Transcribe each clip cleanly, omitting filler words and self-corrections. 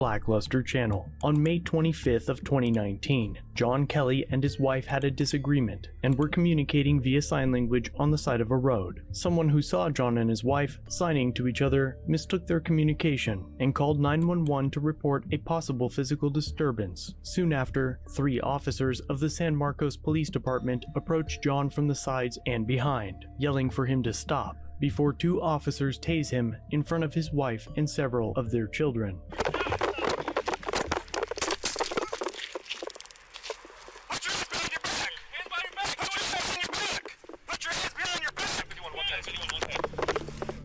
Lackluster channel. On May 25th of 2019, John Kelly and his wife had a disagreement and were communicating via sign language on the side of a road. Someone who saw John and his wife signing to each other mistook their communication and called 911 to report a possible physical disturbance. Soon after, 3 officers of the San Marcos Police Department approached John from the sides and behind, yelling for him to stop, before 2 officers tase him in front of his wife and several of their children.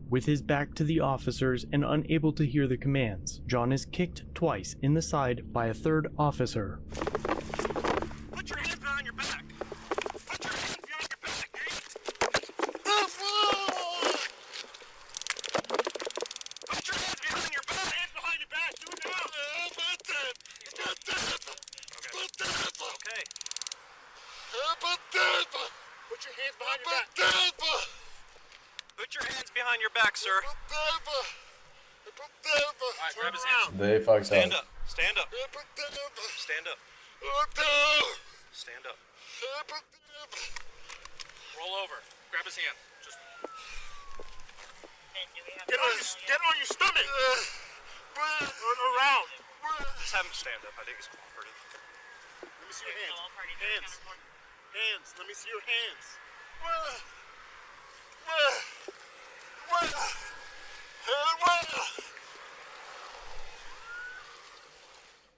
With his back to the officers and unable to hear the commands, John is kicked twice in the side by a 3rd officer. Put your hands behind your back! Put your hands behind your back! Put your hands behind your back! Hands behind your back! Do it now! Okay. Put your hands behind your back! Put your hands behind your back, sir. Alright, grab his hands. They fucked Stand up. up. Stand up. Stand up. Stand up. Roll over. Grab his hand. Just get on your stomach. Turn around. Just have him stand up. I think he's cooperative. Let me see your hands. Hands. Let me see your hands.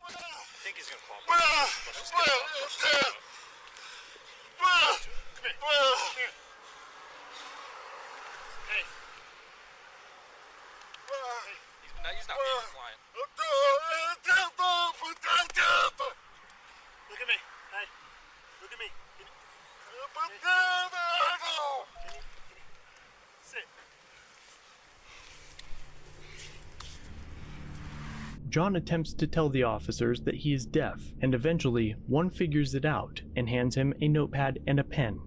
I think he's gonna cooperate. Let's just get him up. Come here. Hey. He's not being compliant. Look at me. Hey. Look at me. Sit. John attempts to tell the officers that he is deaf, and eventually one figures it out and hands him a notepad and a pen.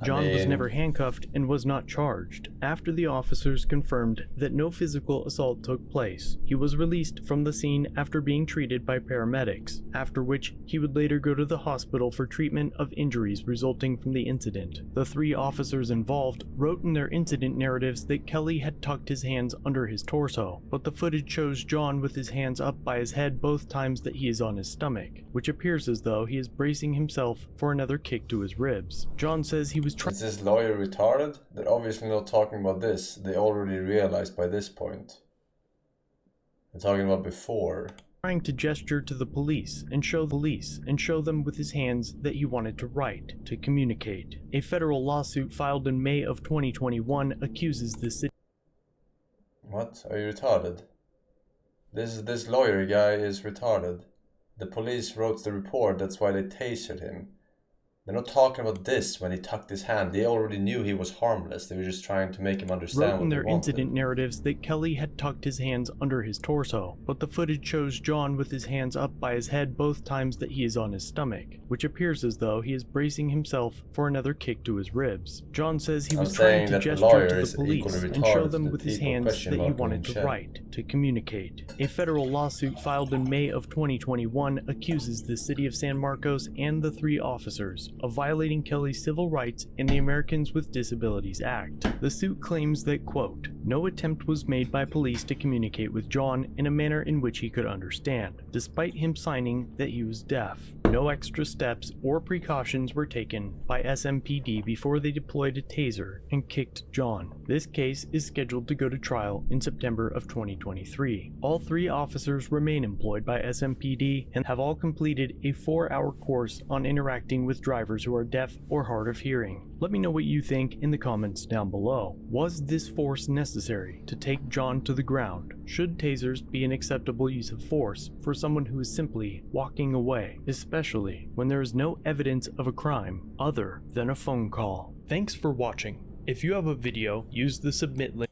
John was never handcuffed and was not charged. After the officers confirmed that no physical assault took place, he was released from the scene after being treated by paramedics, after which he would later go to the hospital for treatment of injuries resulting from the incident. The 3 officers involved wrote in their incident narratives that Kelly had tucked his hands under his torso, but the footage shows John with his hands up by his head both times that he is on his stomach, which appears as though he is bracing himself for another kick to his ribs. John says he was Is this lawyer retarded? They're obviously not talking about this. They already realized by this point. They're talking about before. Trying to gesture to the police and show them with his hands that he wanted to write, to communicate. A federal lawsuit filed in May of 2021 accuses the city. What? Are you retarded? This lawyer guy is retarded. The police wrote the report, that's why they tasered him. They're not talking about this when he tucked his hand. They already knew he was harmless. They were just trying to make him understand Wrote in their what they wanted. incident narratives that Kelly had tucked his hands under his torso, but the footage shows John with his hands up by his head both times that he is on his stomach, which appears as though he is bracing himself for another kick to his ribs. John says he was trying to gesture to the police and show them with his hands that he wanted to write, to communicate. A federal lawsuit filed in May of 2021 accuses the city of San Marcos and the 3 officers of violating Kelly's civil rights in the Americans with Disabilities Act. The suit claims that, quote, no attempt was made by police to communicate with John in a manner in which he could understand, despite him signing that he was deaf. No extra steps or precautions were taken by SMPD before they deployed a taser and kicked John. This case is scheduled to go to trial in September of 2023. All 3 officers remain employed by SMPD and have all completed a 4-hour course on interacting with drivers drivers who are deaf or hard of hearing. Let me know what you think in the comments down below. Was this force necessary to take John to the ground? Should tasers be an acceptable use of force for someone who is simply walking away, especially when there is no evidence of a crime other than a phone call? Thanks for watching. If you have a video, use the submit link